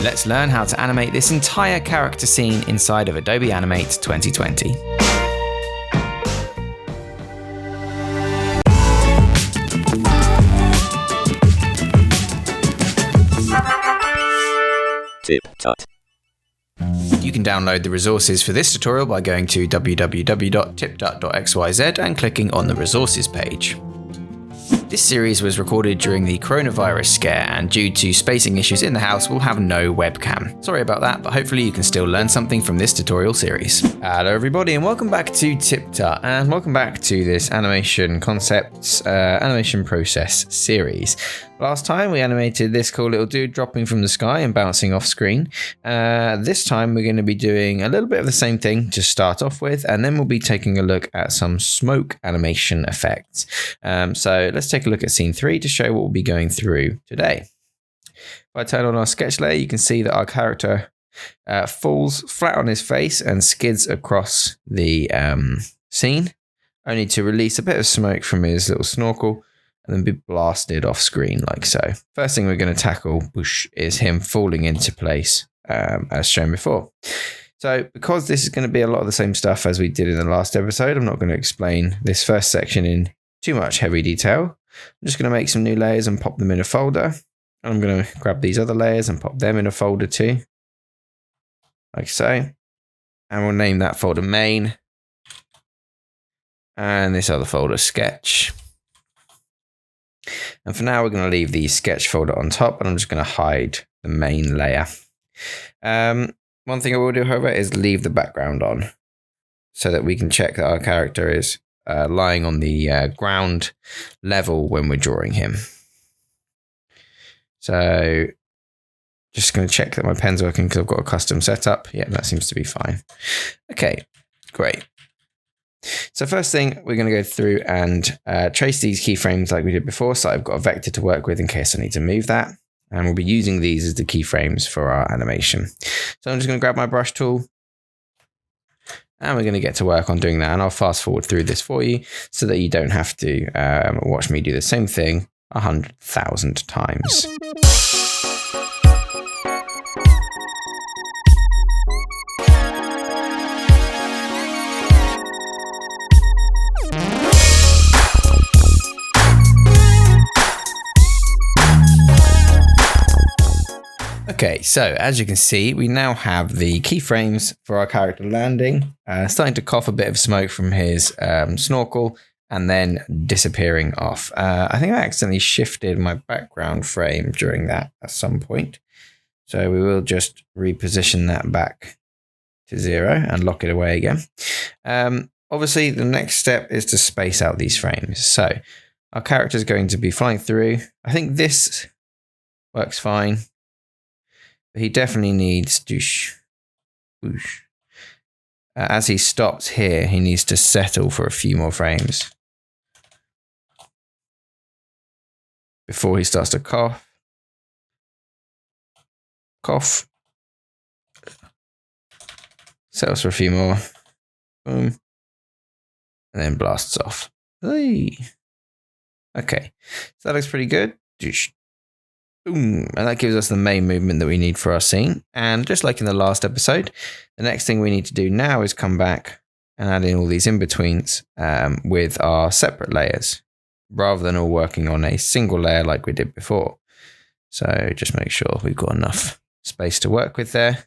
let's learn how to animate this entire character scene inside of Adobe Animate 2020. TipTut. You can download the resources for this tutorial by going to www.tiptut.xyz and clicking on the resources page. This series was recorded during the coronavirus scare, and due to spacing issues in the house, we'll have no webcam. Sorry about that, but hopefully you can still learn something from this tutorial series. Hello everybody and welcome back to TipTut, and welcome back to this animation concepts, animation process series. Last time we animated this cool little dude dropping from the sky and bouncing off screen. This time we're going to be doing a little bit of the same thing to start off with, and then we'll be taking a look at some smoke animation effects. So let's take a look at scene 3 to show what we'll be going through today. If I turn on our sketch layer, you can see that our character falls flat on his face and skids across the scene, only to release a bit of smoke from his little snorkel and then be blasted off screen like so. First thing we're going to tackle is him falling into place as shown before. So because this is going to be a lot of the same stuff as we did in the last episode, I'm not going to explain this first section in too much heavy detail. I'm just going to make some new layers and pop them in a folder. And I'm going to grab these other layers and pop them in a folder too, like so. And we'll name that folder main and this other folder sketch. And for now, we're going to leave the sketch folder on top, and I'm just going to hide the main layer. One thing I will do, however, is leave the background on so that we can check that our character is lying on the ground level when we're drawing him. So just going to check that my pen's working because I've got a custom setup. Yeah, that seems to be fine. Okay, great. So first thing, we're going to go through and trace these keyframes like we did before. So I've got a vector to work with in case I need to move that. And we'll be using these as the keyframes for our animation. So I'm just going to grab my brush tool. And we're going to get to work on doing that. And I'll fast forward through this for you so that you don't have to watch me do the same thing 100,000 times. Okay, so as you can see, we now have the keyframes for our character landing, starting to cough a bit of smoke from his snorkel and then disappearing off. I think I accidentally shifted my background frame during that at some point. So we will just reposition that back to 0 and lock it away again. Obviously, the next step is to space out these frames. So our character is going to be flying through. I think this works fine. He definitely needs as he stops here, he needs to settle for a few more frames before he starts to cough. Settles for a few more. Boom. And then blasts off. Hey. Okay. So that looks pretty good. Boom. And that gives us the main movement that we need for our scene. And just like in the last episode, the next thing we need to do now is come back and add in all these in-betweens with our separate layers, rather than all working on a single layer like we did before. So just make sure we've got enough space to work with there.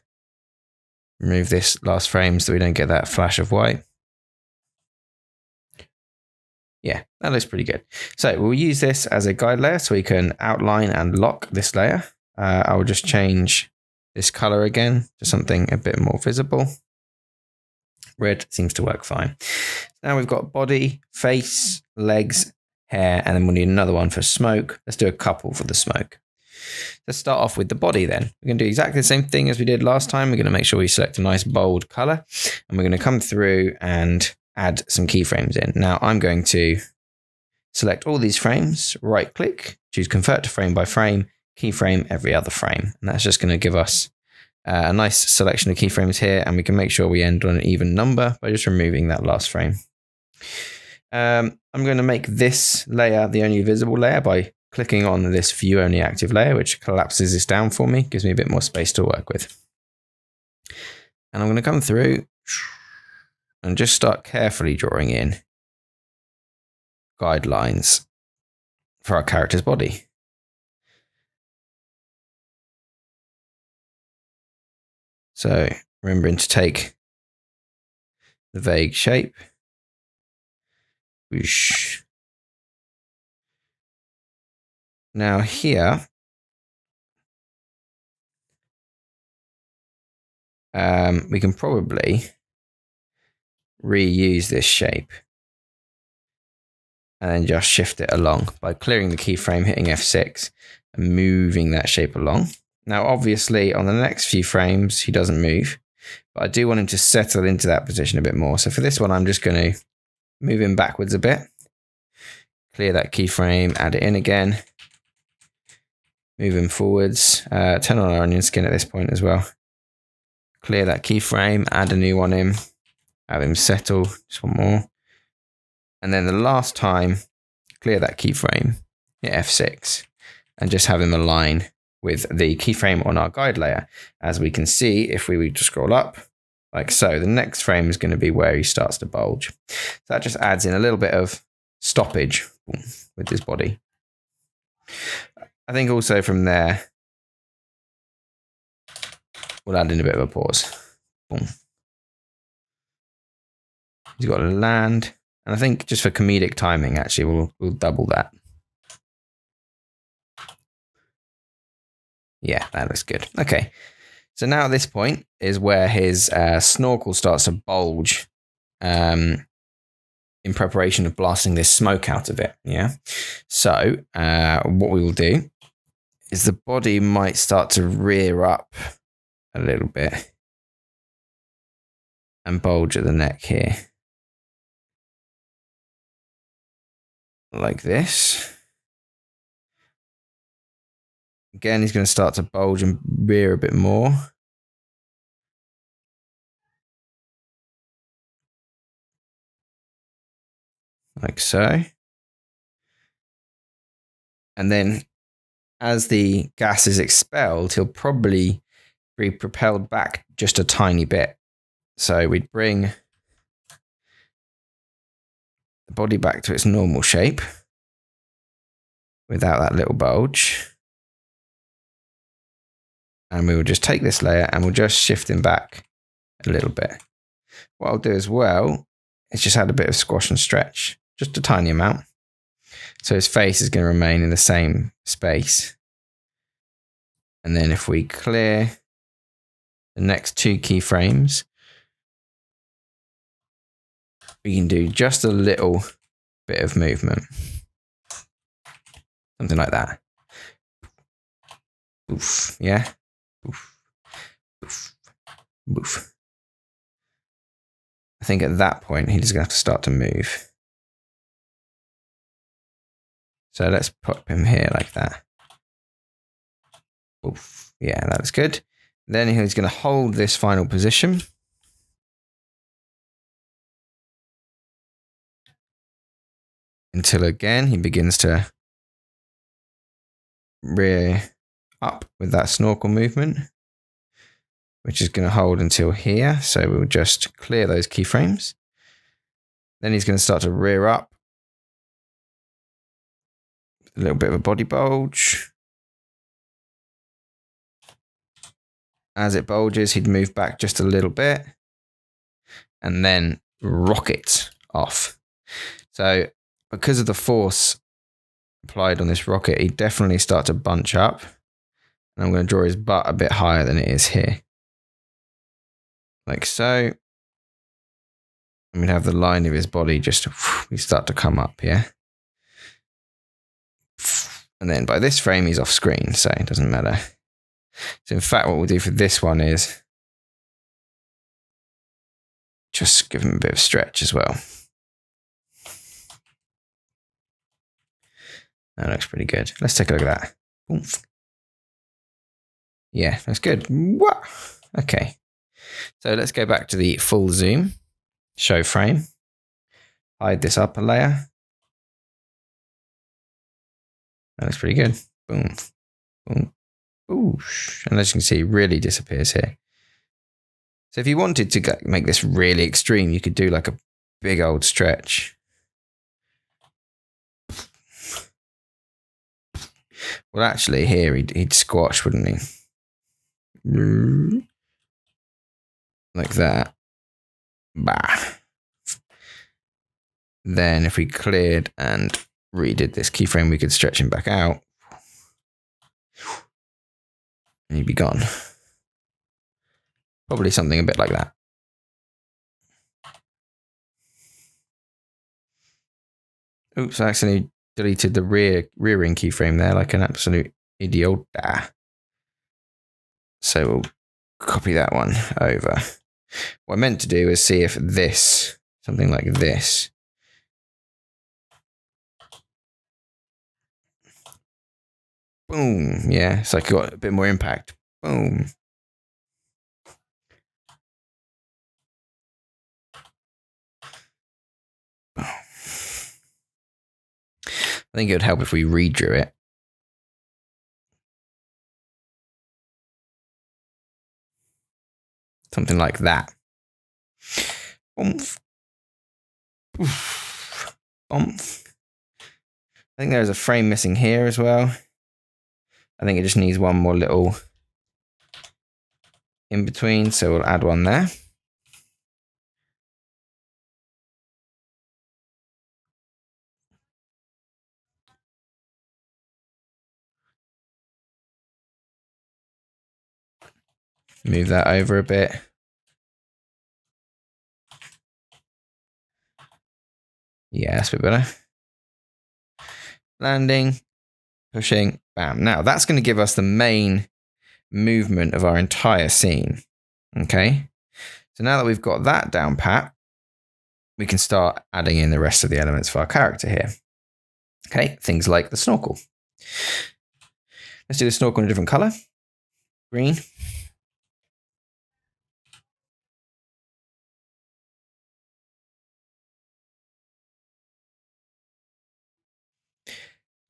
Remove this last frame so we don't get that flash of white. Yeah, that looks pretty good. So we'll use this as a guide layer so we can outline and lock this layer. I will just change this color again to something a bit more visible. Red seems to work fine. Now we've got body, face, legs, hair, and then we'll need another one for smoke. Let's do a couple for the smoke. Let's start off with the body then. We're going to do exactly the same thing as we did last time. We're going to make sure we select a nice bold color, and we're going to come through and add some keyframes in. Now I'm going to select all these frames, right click, choose convert to frame by frame, keyframe every other frame. And that's just going to give us a nice selection of keyframes here, and we can make sure we end on an even number by just removing that last frame. I'm going to make this layer the only visible layer by clicking on this view only active layer, which collapses this down for me, gives me a bit more space to work with. And I'm going to come through and just start carefully drawing in guidelines for our character's body. So remembering to take the vague shape. Whoosh. Now here, we can probably reuse this shape and then just shift it along by clearing the keyframe, hitting F6 and moving that shape along. Now, obviously on the next few frames, he doesn't move, but I do want him to settle into that position a bit more. So for this one, I'm just going to move him backwards a bit, clear that keyframe, add it in again, move him forwards, turn on our onion skin at this point as well. Clear that keyframe, add a new one in, have him settle, just one more. And then the last time, clear that keyframe, hit F6, and just have him align with the keyframe on our guide layer. As we can see, if we were to scroll up, like so, the next frame is going to be where he starts to bulge. So that just adds in a little bit of stoppage with his body. I think also from there, we'll add in a bit of a pause. Boom. He's got to land. And I think just for comedic timing, actually, we'll double that. Yeah, that looks good. Okay. So now at this point is where his snorkel starts to bulge in preparation of blasting this smoke out of it. Yeah. So what we will do is the body might start to rear up a little bit and bulge at the neck here. Like this. Again, he's going to start to bulge and rear a bit more. Like so. And then as the gas is expelled, he'll probably be propelled back just a tiny bit. So we'd bring the body back to its normal shape without that little bulge. And we will just take this layer and we'll just shift him back a little bit. What I'll do as well is just add a bit of squash and stretch, just a tiny amount. So his face is going to remain in the same space. And then if we clear the next two keyframes, we can do just a little bit of movement. Something like that. Oof, yeah. Oof, oof, oof. I think at that point, he's going to have to start to move. So let's pop him here like that. Oof, yeah, that's good. Then he's going to hold this final position. Until again, he begins to rear up with that snorkel movement, which is going to hold until here. So we'll just clear those keyframes. Then he's going to start to rear up. A little bit of a body bulge. As it bulges, he'd move back just a little bit and then rocket off. So because of the force applied on this rocket, he'd definitely start to bunch up. And I'm going to draw his butt a bit higher than it is here. Like so. And we'd have the line of his body just start to come up, yeah? And then by this frame, he's off screen, so it doesn't matter. So in fact, what we'll do for this one is just give him a bit of stretch as well. That looks pretty good. Let's take a look at that. Oof. Yeah, that's good. What? Okay. So let's go back to the full zoom, show frame, hide this upper layer. That looks pretty good. Boom. Boom. Boosh. And as you can see, it really disappears here. So if you wanted to make this really extreme, you could do like a big old stretch. Well, actually, here he'd squash, wouldn't he? Like that. Bah. Then if we cleared and redid this keyframe, we could stretch him back out. And he'd be gone. Probably something a bit like that. Oops, I accidentally deleted the rear-end keyframe there like an absolute idiot. So we'll copy that one over. What I meant to do is see if this, something like this, boom, yeah, it's like got a bit more impact. Boom. I think it would help if we redrew it. Something like that. Oomph. Oof. Oomph. I think there's a frame missing here as well. I think it just needs one more little in between, so we'll add one there. Move that over a bit. Yeah, that's a bit better. Landing, pushing, bam. Now that's going to give us the main movement of our entire scene. Okay. So now that we've got that down pat, we can start adding in the rest of the elements for our character here. Okay, things like the snorkel. Let's do the snorkel in a different color. Green.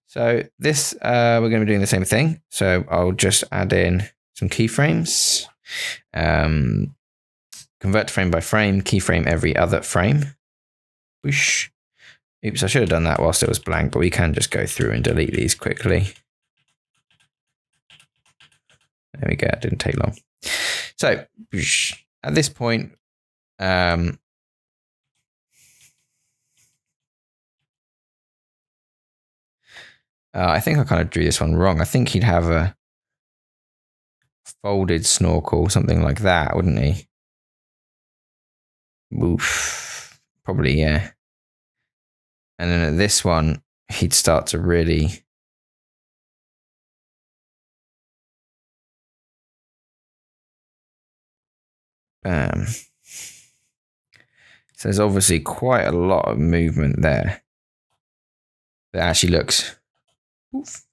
So this, we're going to be doing the same thing. So I'll just add in some keyframes. Convert to frame by frame, keyframe every other frame. Whoosh. Oops, I should have done that whilst it was blank, but we can just go through and delete these quickly. There we go, it didn't take long. So whoosh. At this point, I think I kind of drew this one wrong. I think he'd have a folded snorkel, something like that, wouldn't he? Oof. Probably, yeah. And then at this one, he'd start to really... So there's obviously quite a lot of movement there. That actually looks... Oof.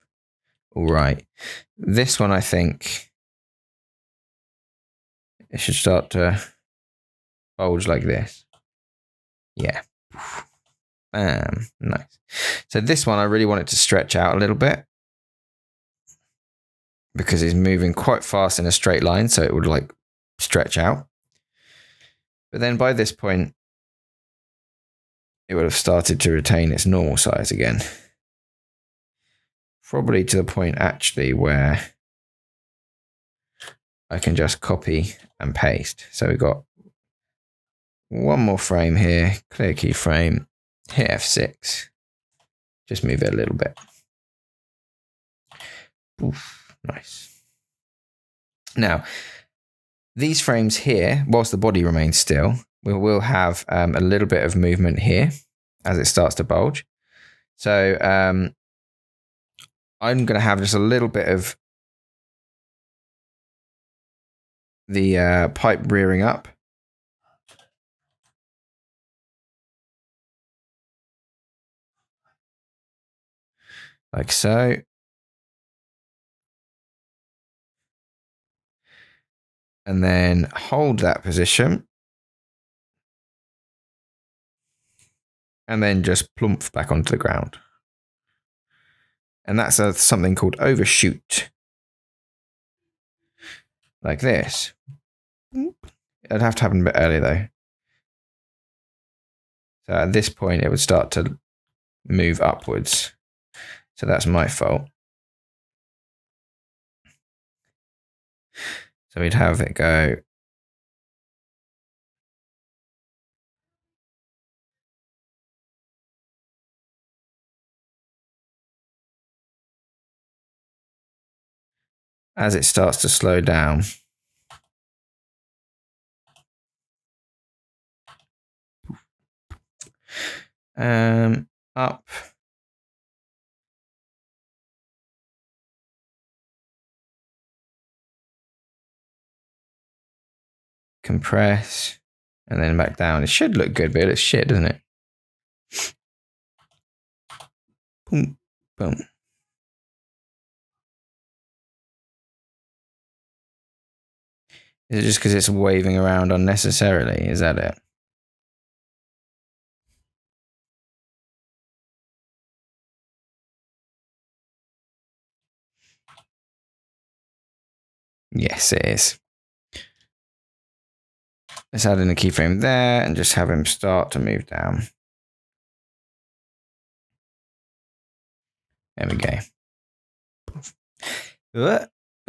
All right. This one, I think... It should start to bulge like this. Yeah. Nice. So this one, I really want it to stretch out a little bit because it's moving quite fast in a straight line, so it would like stretch out. But then by this point, it would have started to retain its normal size again. Probably to the point actually where I can just copy and paste. So we've got one more frame here, clear keyframe, hit F6, just move it a little bit. Oof, nice. Now, these frames here, whilst the body remains still, we will have a little bit of movement here as it starts to bulge. So I'm going to have just a little bit of the pipe rearing up. Like so. And then hold that position. And then just plump back onto the ground. And that's something called overshoot. Like this. It'd have to happen a bit earlier though. So at this point, it would start to move upwards. So that's my fault. So we'd have it go. As it starts to slow down. Up. Compress. And then back down. It should look good, but it looks shit, doesn't it? Boom. Boom. Is it just because it's waving around unnecessarily? Is that it? Yes, it is. Let's add in a keyframe there and just have him start to move down. There we go.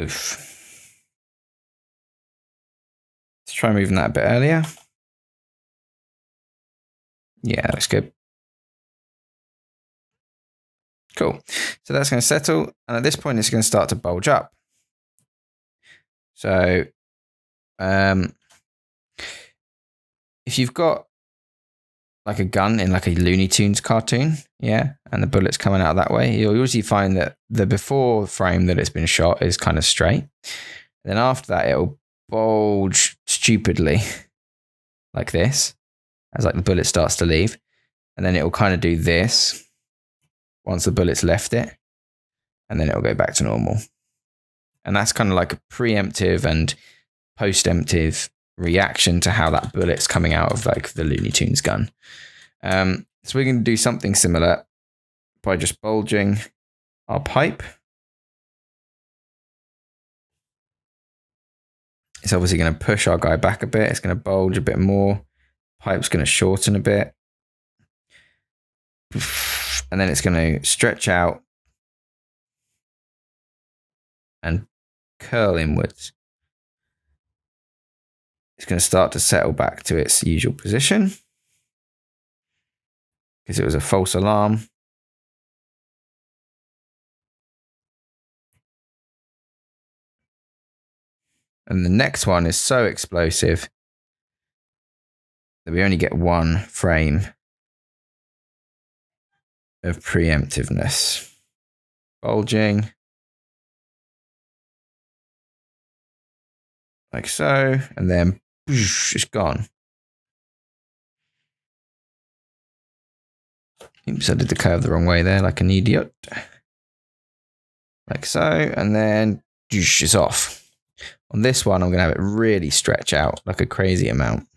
Oof. Let's try moving that a bit earlier. Yeah, that looks good. Cool. So that's going to settle. And at this point, it's going to start to bulge up. So if you've got like a gun in like a Looney Tunes cartoon, yeah, and the bullet's coming out that way, you'll usually find that the before frame that it's been shot is kind of straight. Then after that, it'll bulge stupidly like this, as like the bullet starts to leave. And then it'll kind of do this once the bullet's left it, and then it'll go back to normal. And that's kind of like a preemptive and post-emptive reaction to how that bullet's coming out of like the Looney Tunes gun. So we're going to do something similar by just bulging our pipe. It's obviously going to push our guy back a bit. It's going to bulge a bit more. Pipe's going to shorten a bit. And then it's going to stretch out and curl inwards. It's going to start to settle back to its usual position because it was a false alarm. And the next one is so explosive that we only get one frame of preemptiveness. Bulging. Like so. And then it's gone. Oops, I did the curve the wrong way there, like an idiot. Like so. And then it's off. On this one, I'm going to have it really stretch out like a crazy amount.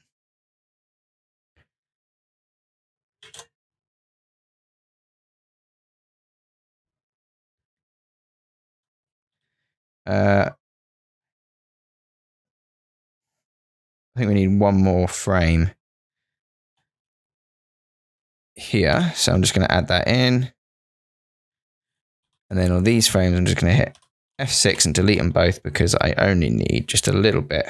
I think we need one more frame here. So I'm just going to add that in. And then on these frames, I'm just going to hit F6 and delete them both because I only need just a little bit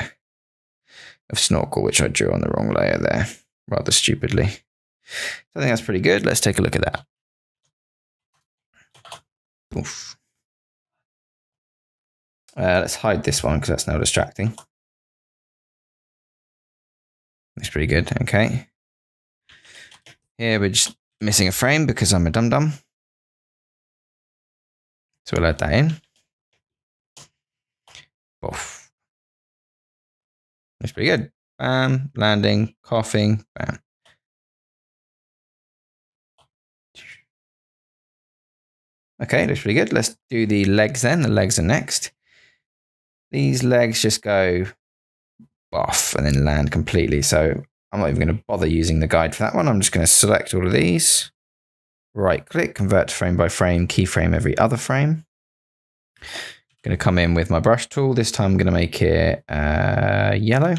of Snorkel, which I drew on the wrong layer there, rather stupidly. So I think that's pretty good. Let's take a look at that. Oof. Let's hide this one because that's now distracting. Looks pretty good. Okay. Here we're just missing a frame because I'm a dum-dum. So we'll add that in. Oof. Looks pretty good. Bam, landing, coughing, bam. Okay, looks pretty good. Let's do the legs then. The legs are next. These legs just go off and then land completely. So I'm not even going to bother using the guide for that one. I'm just going to select all of these. right click, convert to frame by frame, keyframe every other frame. Going to come in with my brush tool. This time I'm going to make it yellow.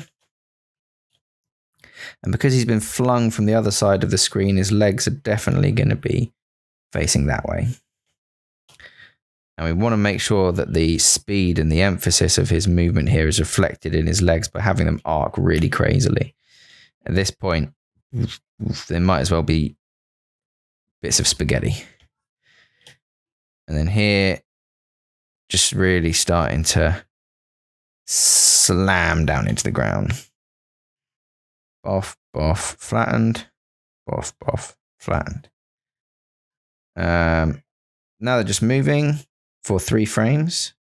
And because he's been flung from the other side of the screen, his legs are definitely going to be facing that way. And we want to make sure that the speed and the emphasis of his movement here is reflected in his legs by having them arc really crazily. At this point, there might as well be bits of spaghetti. And then here, just really starting to slam down into the ground. Boff, boff, flattened. Boff, boff, flattened. Now they're just moving for 3 frames.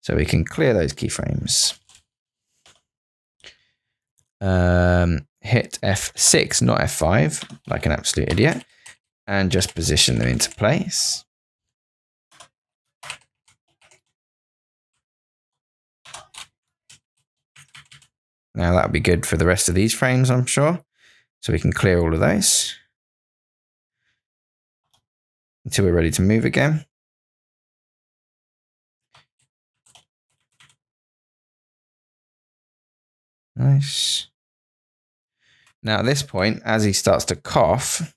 So we can clear those keyframes. Hit F6, not F5, like an absolute idiot. And just position them into place. Now that'll be good for the rest of these frames, I'm sure. So we can clear all of those until we're ready to move again. Nice. Now at this point, as he starts to cough,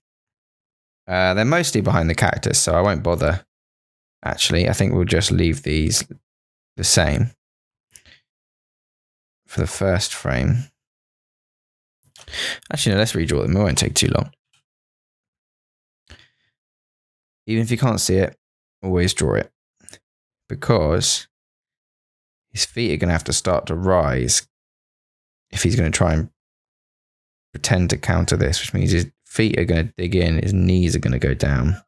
they're mostly behind the cactus, so I won't bother. Actually, I think we'll just leave these the same for the first frame. Actually, no, let's redraw them. It won't take too long. Even if you can't see it, always draw it. Because his feet are going to have to start to rise if he's going to try and pretend to counter this, which means his feet are going to dig in, his knees are going to go down.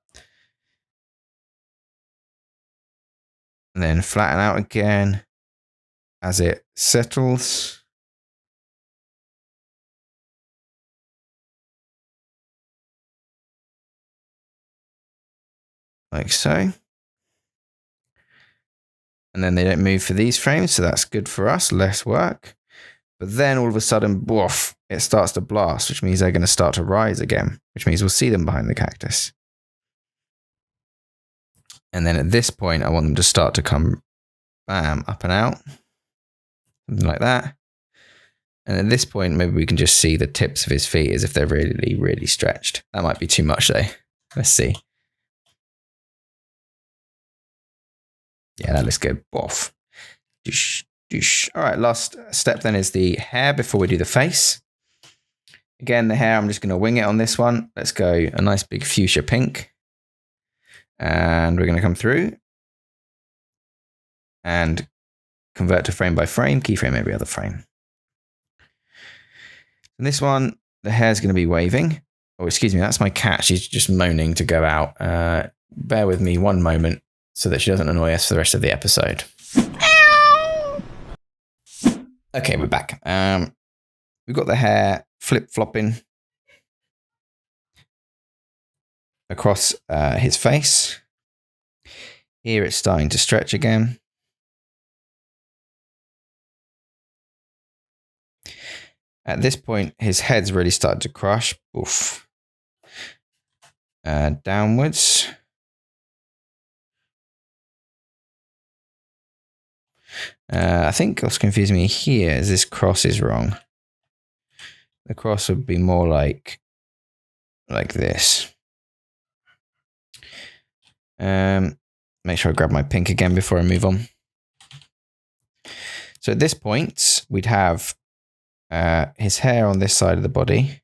And then flatten out again as it settles. Like so. And then they don't move for these frames, so that's good for us, less work. But then all of a sudden, woof, it starts to blast, which means they're going to start to rise again, which means we'll see them behind the cactus. And then at this point, I want them to start to come, bam, up and out. Something like that. And at this point, maybe we can just see the tips of his feet as if they're really, really stretched. That might be too much though. Let's see. Yeah, that looks good. Boff. Doosh, doosh. All right, last step then is the hair before we do the face. Again, the hair, I'm just going to wing it on this one. Let's go a nice big fuchsia pink. And we're going to come through and convert to frame by frame, keyframe every other frame. And this one, the hair's going to be waving. Oh, excuse me, that's my cat. She's just moaning to go out. Bear with me one moment so that she doesn't annoy us for the rest of the episode. Okay, we're back. We've got the hair flip-flopping across his face. Here it's starting to stretch again. At this point, his head's really started to crush. Oof. Downwards. I think what's confusing me here is this cross is wrong. The cross would be more like this. Make sure I grab my pink again before I move on. So at this point, we'd have his hair on this side of the body.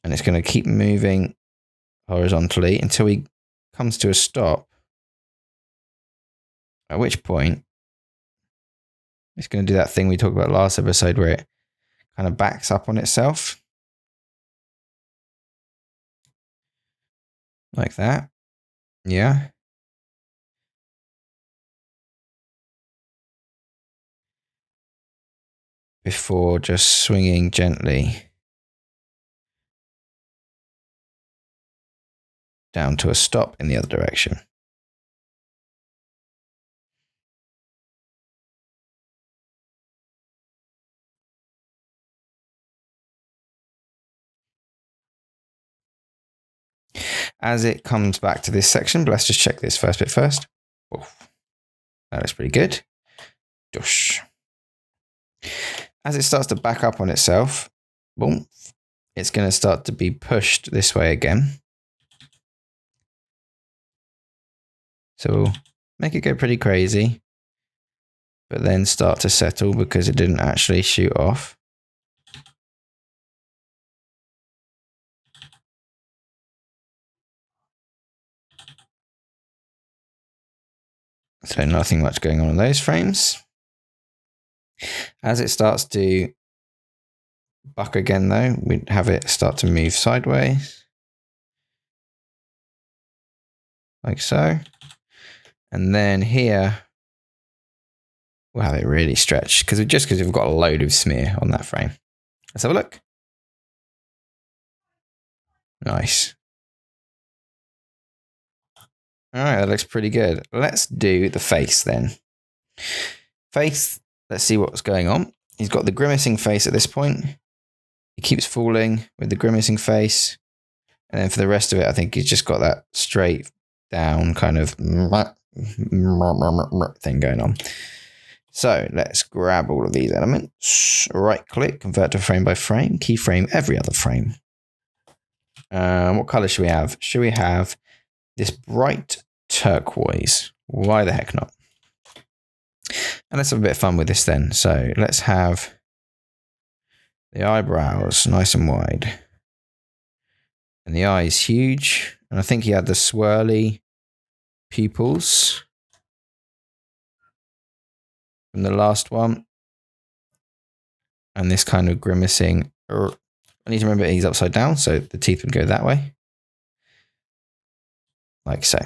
And it's going to keep moving horizontally until he comes to a stop. At which point, it's going to do that thing we talked about last episode where it kind of backs up on itself. Like that. Yeah. Before just swinging gently down to a stop in the other direction. As it comes back to this section, but let's just check this first bit first. Oof. That looks pretty good. Dush. As it starts to back up on itself, boom, it's going to start to be pushed this way again. So we'll make it go pretty crazy, but then start to settle because it didn't actually shoot off. So nothing much going on in those frames. As it starts to buck again though, we have it start to move sideways. Like so. And then here, we'll have it really stretched because we've got a load of smear on that frame. Let's have a look. Nice. All right, that looks pretty good. Let's do the face then. Face, let's see what's going on. He's got the grimacing face at this point. He keeps falling with the grimacing face. And then for the rest of it, I think he's just got that straight down kind of thing going on. So let's grab all of these elements, right click, convert to frame by frame, keyframe every other frame. What color should we have? Should we have this bright turquoise? Why the heck not? And let's have a bit of fun with this then. So let's have the eyebrows nice and wide. And the eyes huge. And I think he had the swirly pupils from the last one. And this kind of grimacing. I need to remember he's upside down, so the teeth would go that way. Like so.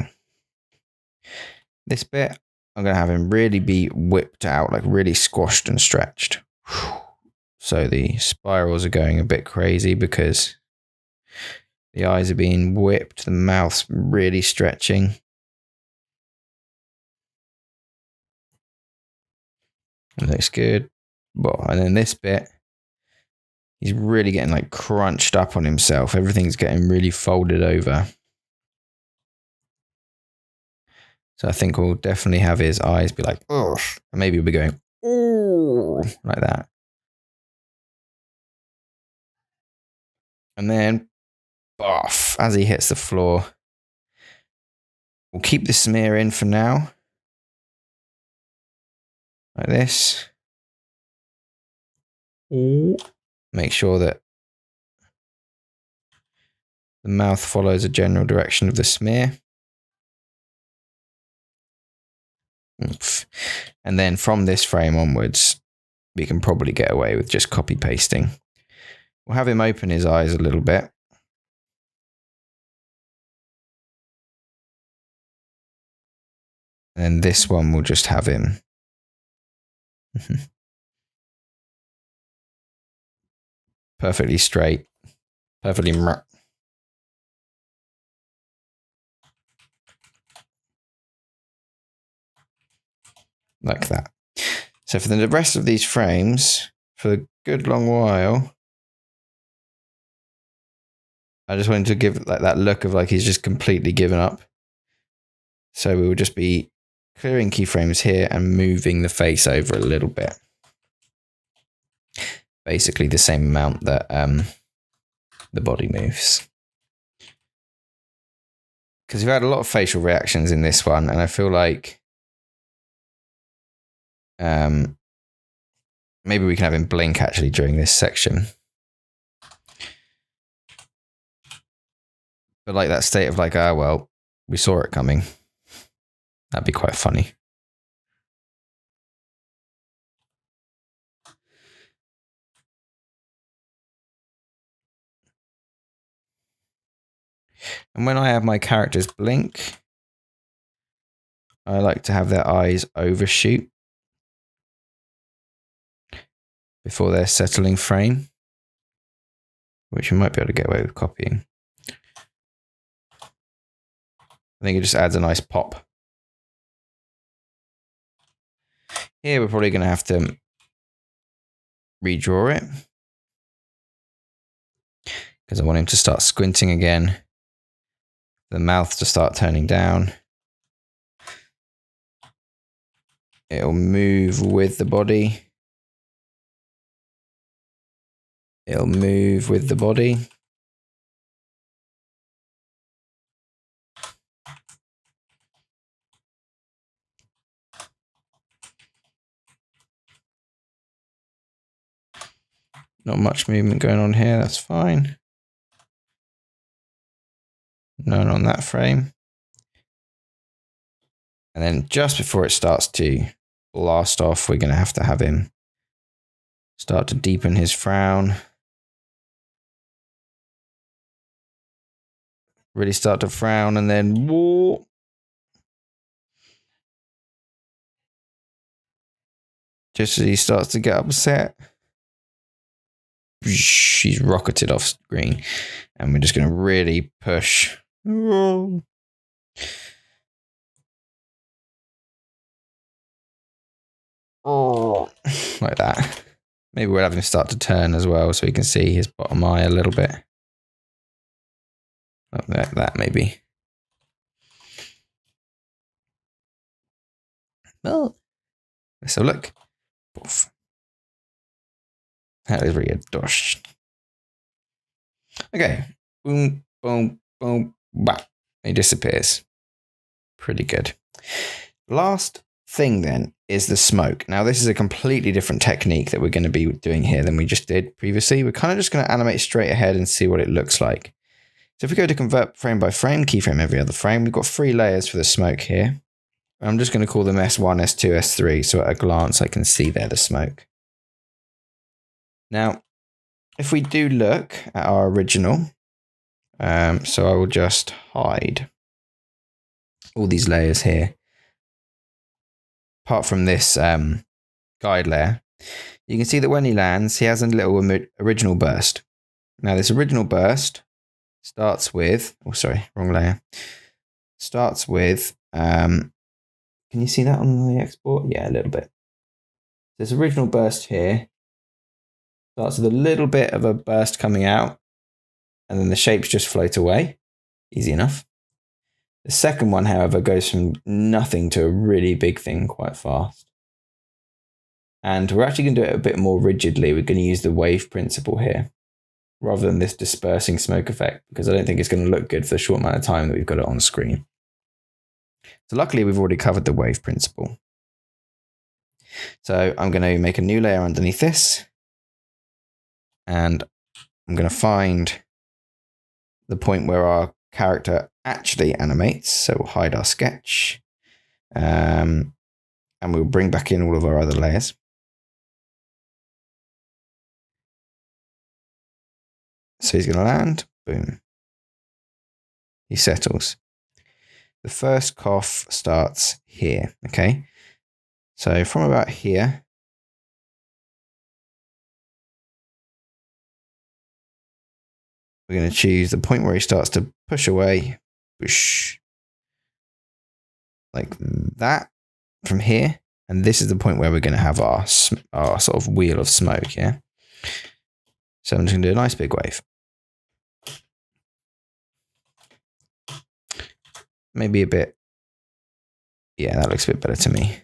This bit, I'm going to have him really be whipped out, like really squashed and stretched. So the spirals are going a bit crazy because the eyes are being whipped, the mouth's really stretching. It looks good. Well, and then this bit, he's really getting like crunched up on himself. Everything's getting really folded over. So I think we'll definitely have his eyes be like, ugh. And maybe we'll be going, ooh, like that. And then, boff, as he hits the floor, we'll keep the smear in for now. Like this. Make sure that the mouth follows the general direction of the smear. Oof. And then from this frame onwards, we can probably get away with just copy pasting. We'll have him open his eyes a little bit. And this one will just have him. Perfectly straight. Perfectly. Like that. So for the rest of these frames, for a good long while, I just wanted to give like that look of like he's just completely given up. So we will just be clearing keyframes here and moving the face over a little bit. Basically the same amount that the body moves. Because we've had a lot of facial reactions in this one, and I feel like maybe we can have him blink actually during this section. But like that state of like, ah, well, we saw it coming. That'd be quite funny. And when I have my characters blink, I like to have their eyes overshoot before their settling frame, which we might be able to get away with copying. I think it just adds a nice pop. Here we're probably going to have to redraw it because I want him to start squinting again. the mouth to start turning down. It'll move with the body. It'll move with the body. Not much movement going on here, that's fine. None on that frame. And then just before it starts to blast off, we're going to have him start to deepen his frown. Really start to frown and then whoa. Just as he starts to get upset, she's rocketed off screen. And we're just going to really push. Oh, like that. Maybe we'll have him start to turn as well so we can see his bottom eye a little bit. Like that, maybe. Well, let's have a look. Poof. That is really good. Dosh. Okay. Boom, boom, boom, bap. He disappears. Pretty good. Last thing then is the smoke. Now this is a completely different technique that we're going to be doing here than we just did previously. We're kind of just going to animate straight ahead and see what it looks like. So if we go to convert frame by frame, keyframe every other frame, we've got 3 layers for the smoke here. I'm just going to call them S1, S2, S3, so at a glance I can see there the smoke. Now, if we do look at our original, so I will just hide all these layers here. Apart from this guide layer, you can see that when he lands, he has a little original burst. Now this original burst starts with, oh sorry, wrong layer. Starts with, can you see that on the export? Yeah, a little bit. This original burst here starts with a little bit of a burst coming out, and then the shapes just float away. Easy enough. The second one, however, goes from nothing to a really big thing quite fast. And we're actually going to do it a bit more rigidly. We're going to use the wave principle here, rather than this dispersing smoke effect, because I don't think it's going to look good for the short amount of time that we've got it on screen. So luckily, we've already covered the wave principle. So I'm going to make a new layer underneath this. And I'm going to find the point where our character actually animates. So we'll hide our sketch. And we'll bring back in all of our other layers. So he's going to land. Boom. He settles. The first cough starts here. Okay. So from about here, we're going to choose the point where he starts to push away. Push. Like that from here. And this is the point where we're going to have our sort of wheel of smoke. Yeah. So I'm just going to do a nice big wave. Maybe a bit. Yeah, that looks a bit better to me.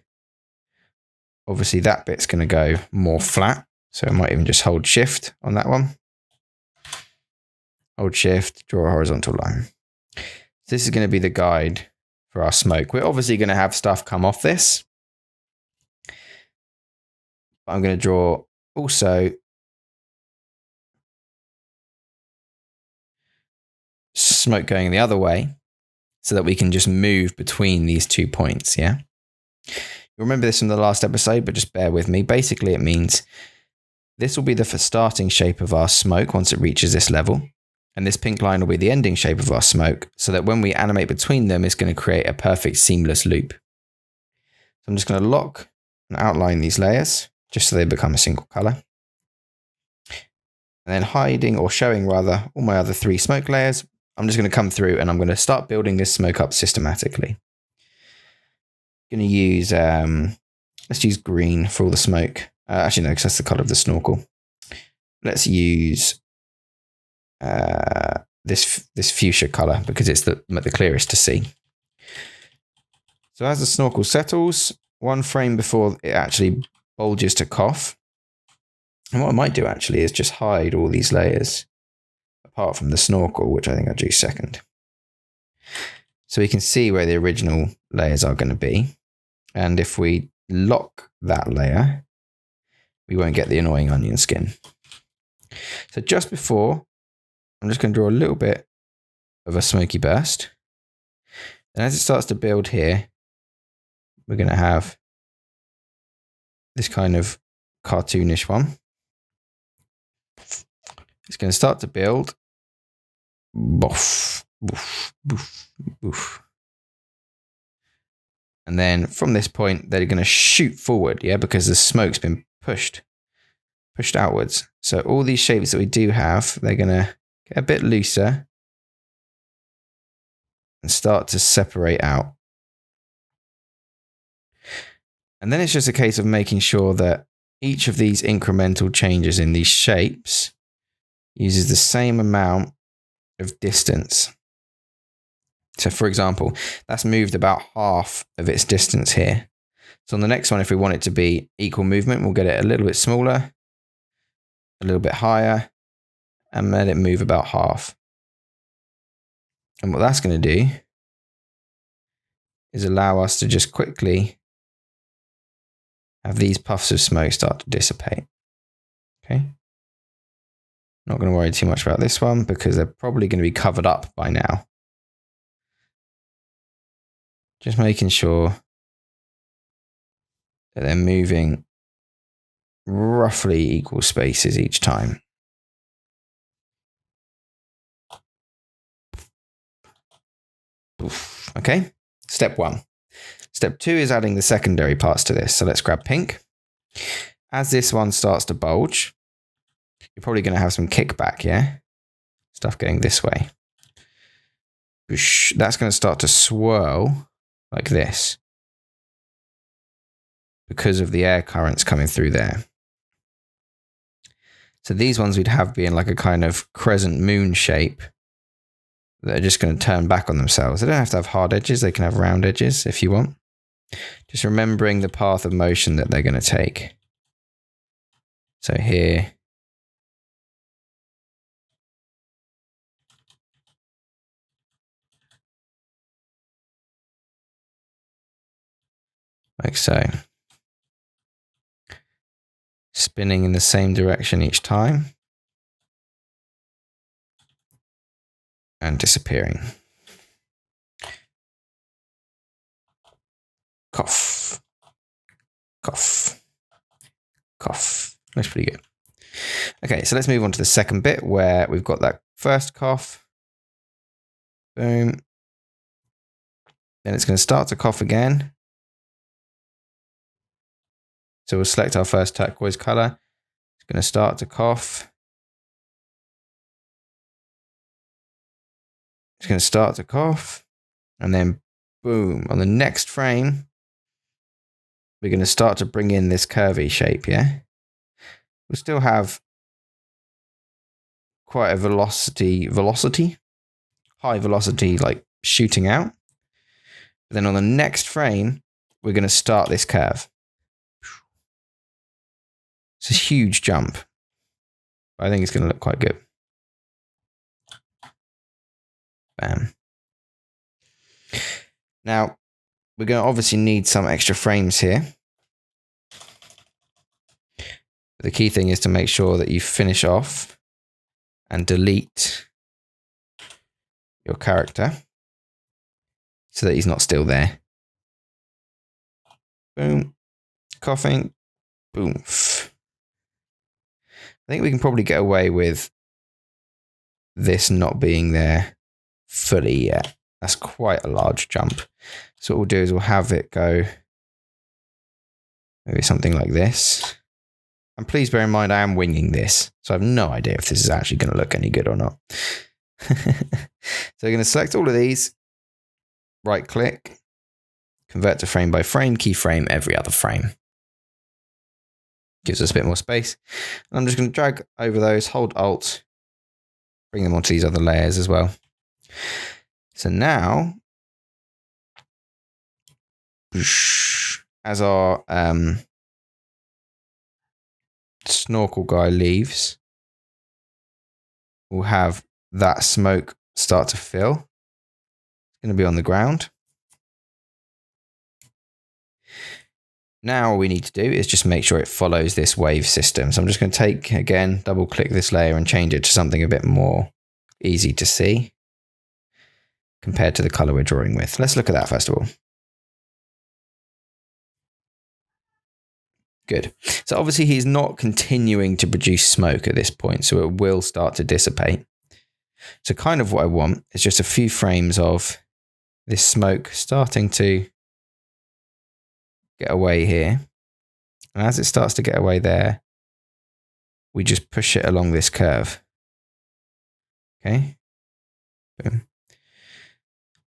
Obviously that bit's going to go more flat. So I might even just hold shift on that one. Hold shift, draw a horizontal line. This is going to be the guide for our smoke. We're obviously going to have stuff come off this. But I'm going to draw also smoke going the other way so that we can just move between these 2 points, yeah? You'll remember this from the last episode, but just bear with me. Basically, it means this will be the starting shape of our smoke once it reaches this level. And this pink line will be the ending shape of our smoke, so that when we animate between them, it's going to create a perfect seamless loop. So I'm just going to lock and outline these layers, just so they become a single color. And then hiding, or showing rather, all my other 3 smoke layers, I'm just going to come through and I'm going to start building this smoke up systematically. Going to use, let's use green for all the smoke. Actually, no, because that's the color of the snorkel. Let's use this fuchsia color because it's the clearest to see. So as the snorkel settles, one frame before it actually bulges to cough. And what I might do actually is just hide all these layers apart from the snorkel, which I think I'll do second. So we can see where the original layers are going to be. And if we lock that layer, we won't get the annoying onion skin. So just before, I'm just going to draw a little bit of a smoky burst. And as it starts to build here, we're going to have this kind of cartoonish one. It's going to start to build. Boof, boof, boof, boof. And then from this point, they're going to shoot forward, yeah, because the smoke's been pushed outwards. So all these shapes that we do have, they're going to get a bit looser and start to separate out. And then it's just a case of making sure that each of these incremental changes in these shapes uses the same amount of distance. So for example, that's moved about half of its distance here. So on the next one, if we want it to be equal movement, we'll get it a little bit smaller, a little bit higher, and let it move about half. And what that's going to do is allow us to just quickly have these puffs of smoke start to dissipate. Okay. Not going to worry too much about this one because they're probably going to be covered up by now. Just making sure that they're moving roughly equal spaces each time. Okay, step 1. Step 2 is adding the secondary parts to this. So let's grab pink. As this one starts to bulge, you're probably going to have some kickback, yeah? Stuff going this way. That's going to start to swirl like this because of the air currents coming through there. So these ones we'd have being like a kind of crescent moon shape that are just going to turn back on themselves. They don't have to have hard edges. They can have round edges if you want. Just remembering the path of motion that they're going to take. So here, like so. Spinning in the same direction each time. And disappearing. Cough. Cough. Cough. Looks pretty good. Okay, so let's move on to the second bit where we've got that first cough. Boom. Then it's going to start to cough again. So we'll select our first turquoise color. It's going to start to cough. It's going to start to cough. And then boom, on the next frame, we're going to start to bring in this curvy shape, yeah? We'll still have quite a high velocity, like shooting out. But then on the next frame, we're going to start this curve. It's a huge jump. I think it's going to look quite good. Bam. Now, we're going to obviously need some extra frames here. But the key thing is to make sure that you finish off and delete your character so that he's not still there. Boom. Coughing. Boom. I think we can probably get away with this not being there fully yet. That's quite a large jump. So what we'll do is we'll have it go maybe something like this. And please bear in mind I am winging this, so I have no idea if this is actually going to look any good or not. So we're going to select all of these, right click, convert to frame by frame, keyframe every other frame. Gives us a bit more space. And I'm just going to drag over those, hold Alt, bring them onto these other layers as well. So now, as our snorkel guy leaves, we'll have that smoke start to fill. It's going to be on the ground. Now all we need to do is just make sure it follows this wave system. So I'm just going to take, again, double click this layer and change it to something a bit more easy to see compared to the color we're drawing with. Let's look at that first of all. Good. So obviously he's not continuing to produce smoke at this point, so it will start to dissipate. So kind of what I want is just a few frames of this smoke starting to get away here. And as it starts to get away there, we just push it along this curve. Okay. Boom.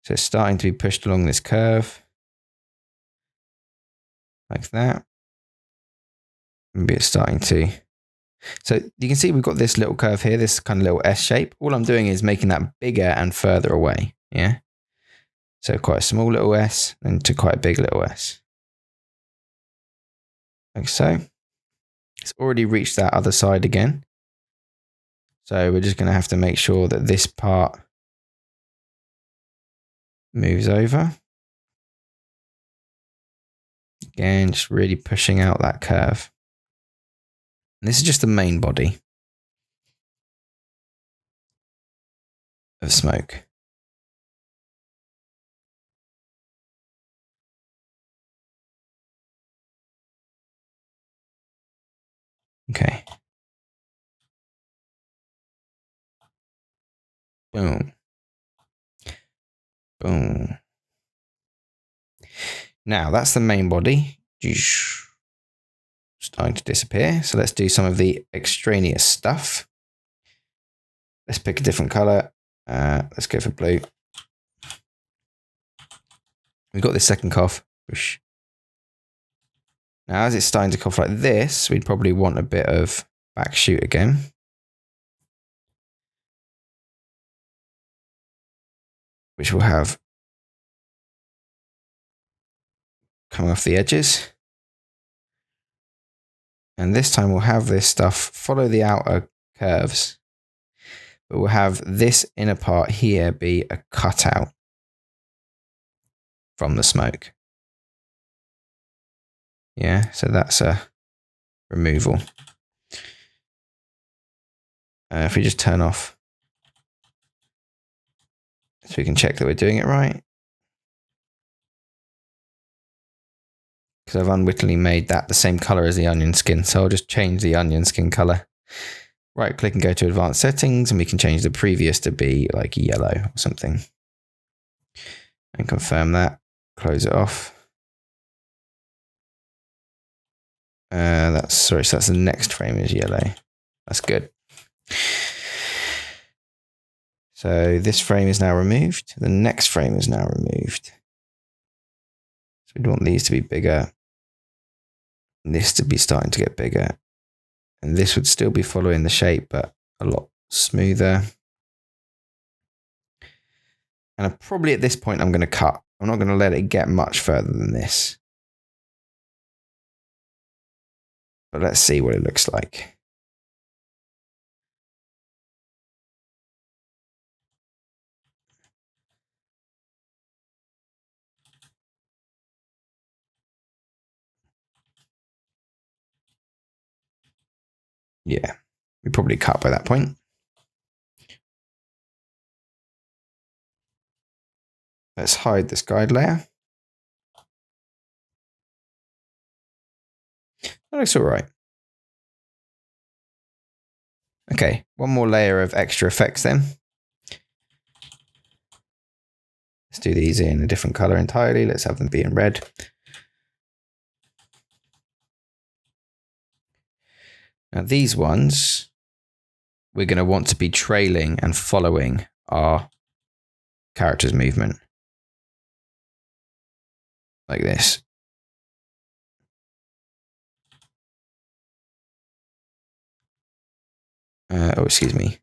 So it's starting to be pushed along this curve. Like that. Maybe it's starting to. So you can see we've got this little curve here, this kind of little S shape. All I'm doing is making that bigger and further away. Yeah. So quite a small little S and to quite a big little S. Like so. It's already reached that other side again. So we're just going to have to make sure that this part moves over. Again, just really pushing out that curve. And this is just the main body of smoke. Okay. Boom. Boom. Now that's the main body. Starting to disappear. So let's do some of the extraneous stuff. Let's pick a different color. Let's go for blue. We've got this second cough. Whoosh. Now, as it's starting to cough like this, we'd probably want a bit of back shoot again. Which will have come off the edges. And this time we'll have this stuff follow the outer curves. But we'll have this inner part here be a cutout from the smoke. Yeah, so that's a removal. If we just turn off, so we can check that we're doing it right. Because I've unwittingly made that the same color as the onion skin. So I'll just change the onion skin color. Right click and go to advanced settings, and we can change the previous to be like yellow or something. And confirm that. Close it off. So that's the next frame is yellow. That's good. So this frame is now removed. The next frame is now removed. So we want these to be bigger. And this to be starting to get bigger. And this would still be following the shape, but a lot smoother. And probably at this point, I'm going to cut. I'm not going to let it get much further than this. But let's see what it looks like. Yeah, we probably cut by that point. Let's hide this guide layer. That looks all right. Okay, one more layer of extra effects then. Let's do these in a different color entirely. Let's have them be in red. Now these ones, we're going to want to be trailing and following our character's movement. Like this. Oh, excuse me.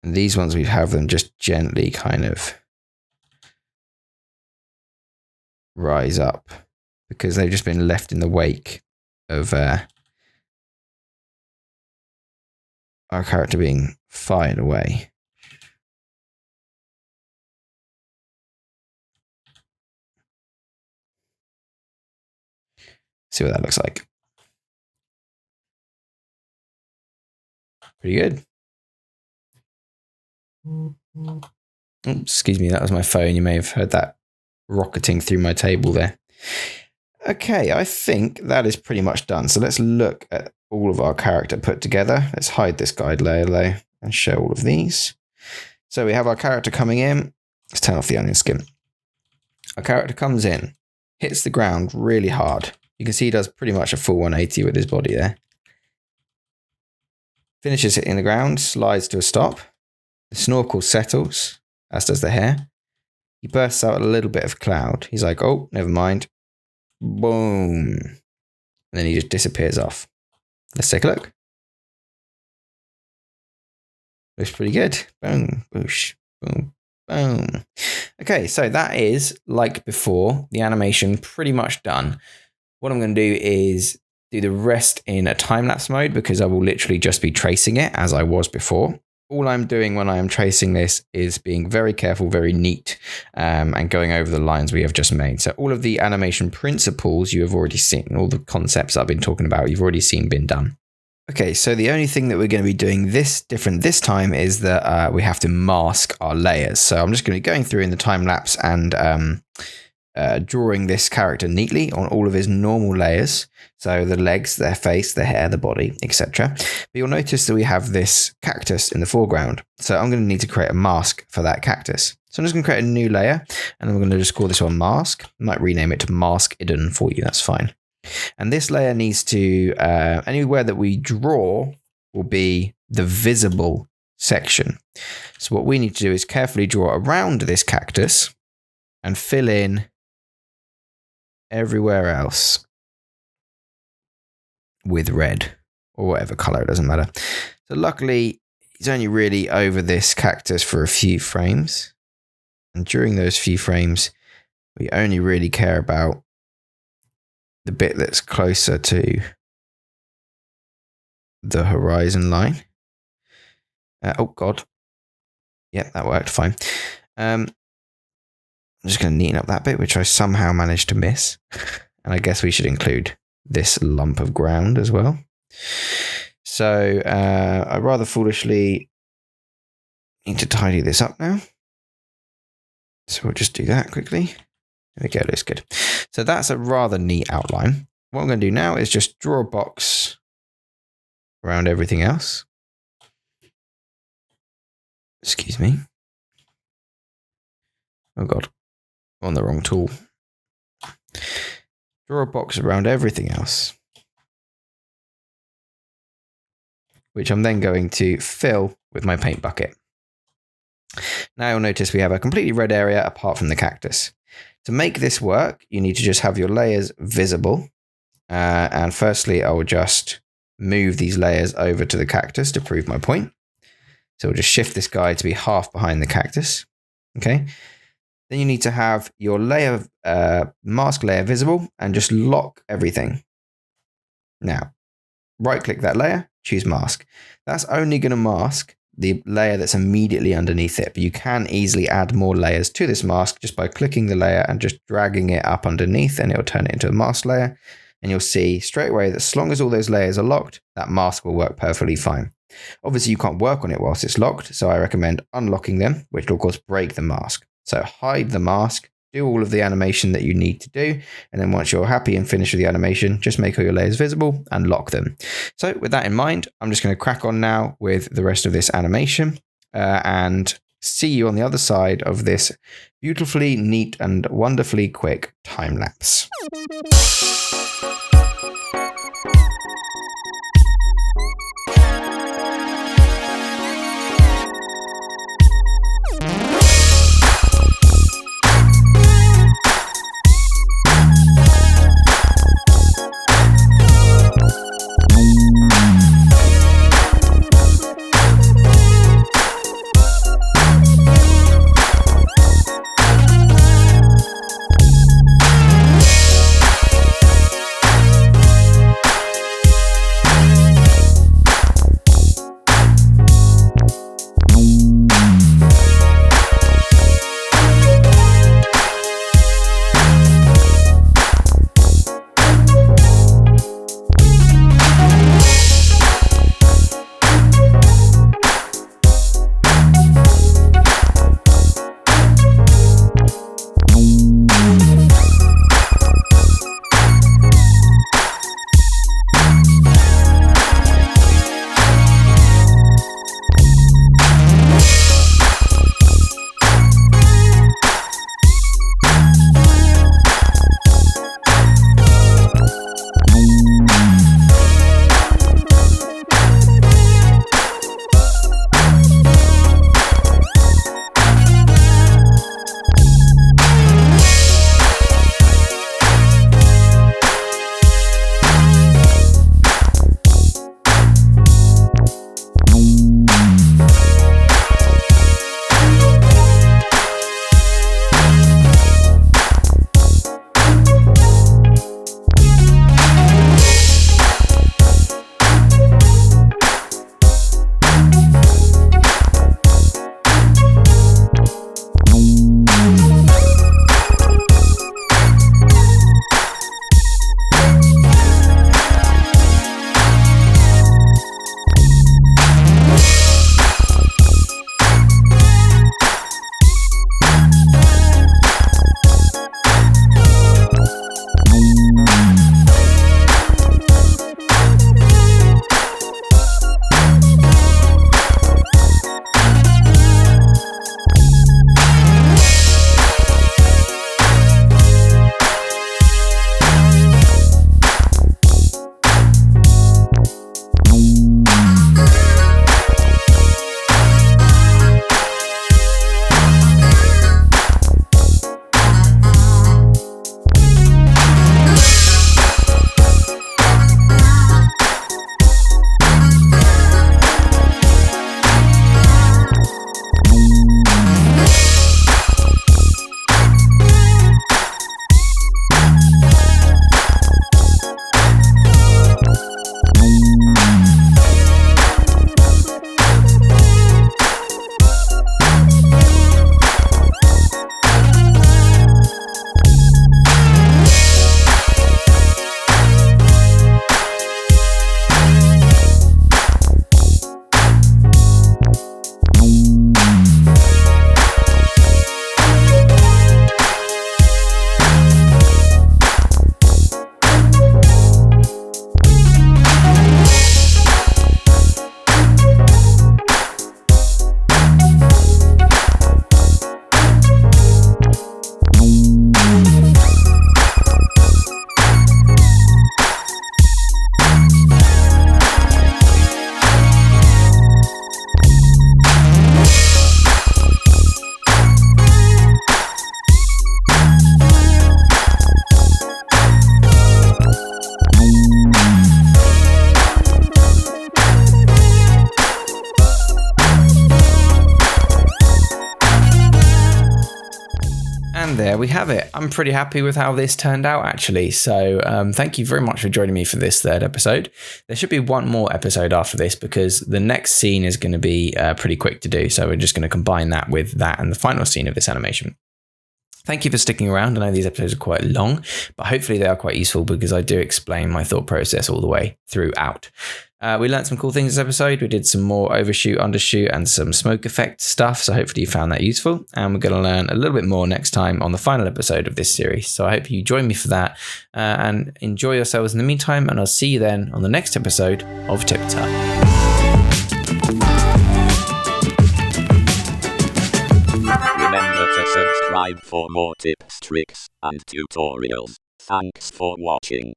And these ones, we have them just gently kind of rise up because they've just been left in the wake of our character being fired away. See what that looks like. Pretty good. Oops, excuse me, that was my phone. You may have heard that rocketing through my table there. Okay, I think that is pretty much done. So let's look at all of our character put together. Let's hide this guide layer though and show all of these. So we have our character coming in. Let's turn off the onion skin. Our character comes in, hits the ground really hard. You can see he does pretty much a full 180 with his body there. Finishes hitting the ground, slides to a stop. The snorkel settles, as does the hair. He bursts out a little bit of cloud. He's like, oh, never mind. Boom. And then he just disappears off. Let's take a look. Looks pretty good. Boom, boosh, boom, boom. Okay, so that is, like before, the animation pretty much done. What I'm going to do is do the rest in a time-lapse mode because I will literally just be tracing it as I was before. All I'm doing when I am tracing this is being very careful, very neat, and going over the lines we have just made. So all of the animation principles you have already seen, all the concepts I've been talking about, you've already seen been done. Okay, so the only thing that we're going to be doing different this time is that we have to mask our layers. So I'm just going to be going through in the time-lapse and drawing this character neatly on all of his normal layers. So the legs, their face, the hair, the body, etc. But you'll notice that we have this cactus in the foreground. So I'm going to need to create a mask for that cactus. So I'm just going to create a new layer and I'm going to just call this one mask. I might rename it to mask hidden for you. That's fine. And this layer needs to, anywhere that we draw will be the visible section. So what we need to do is carefully draw around this cactus and fill in everywhere else with red or whatever color, it doesn't matter. So luckily he's only really over this cactus for a few frames, and during those few frames we only really care about the bit that's closer to the horizon line. Oh god, yeah, that worked fine. I'm just going to neaten up that bit, which I somehow managed to miss. And I guess we should include this lump of ground as well. So I rather foolishly need to tidy this up now. So we'll just do that quickly. There we go, looks good. So that's a rather neat outline. What I'm going to do now is just draw a box around everything else. Excuse me. Oh god. On the wrong tool. Draw a box around everything else, which I'm then going to fill with my paint bucket. Now you'll notice we have a completely red area apart from the cactus. To make this work, you need to just have your layers visible. And firstly, I will just move these layers over to the cactus to prove my point. So we'll just shift this guy to be half behind the cactus. Okay. Then you need to have your layer, mask layer visible and just lock everything. Now, right click that layer, choose mask. That's only going to mask the layer that's immediately underneath it, but you can easily add more layers to this mask just by clicking the layer and just dragging it up underneath, and it'll turn it into a mask layer. And you'll see straight away that as long as all those layers are locked, that mask will work perfectly fine. Obviously, you can't work on it whilst it's locked, so I recommend unlocking them, which will of course break the mask. So hide the mask, do all of the animation that you need to do, and then once you're happy and finished with the animation, just make all your layers visible and lock them. So with that in mind, I'm just going to crack on now with the rest of this animation and see you on the other side of this beautifully neat and wonderfully quick time lapse. there we have it. I'm pretty happy with how this turned out, actually. So thank you very much for joining me for this third episode. There should be one more episode after this because the next scene is going to be pretty quick to do. So we're just going to combine that with that and the final scene of this animation. Thank you for sticking around. I know these episodes are quite long, but hopefully they are quite useful because I do explain my thought process all the way throughout. We learned some cool things this episode. We did some more overshoot, undershoot, and some smoke effect stuff. So hopefully you found that useful. And we're going to learn a little bit more next time on the final episode of this series. So I hope you join me for that and enjoy yourselves in the meantime. And I'll see you then on the next episode of TipTut. Remember to subscribe for more tips, tricks, and tutorials. Thanks for watching.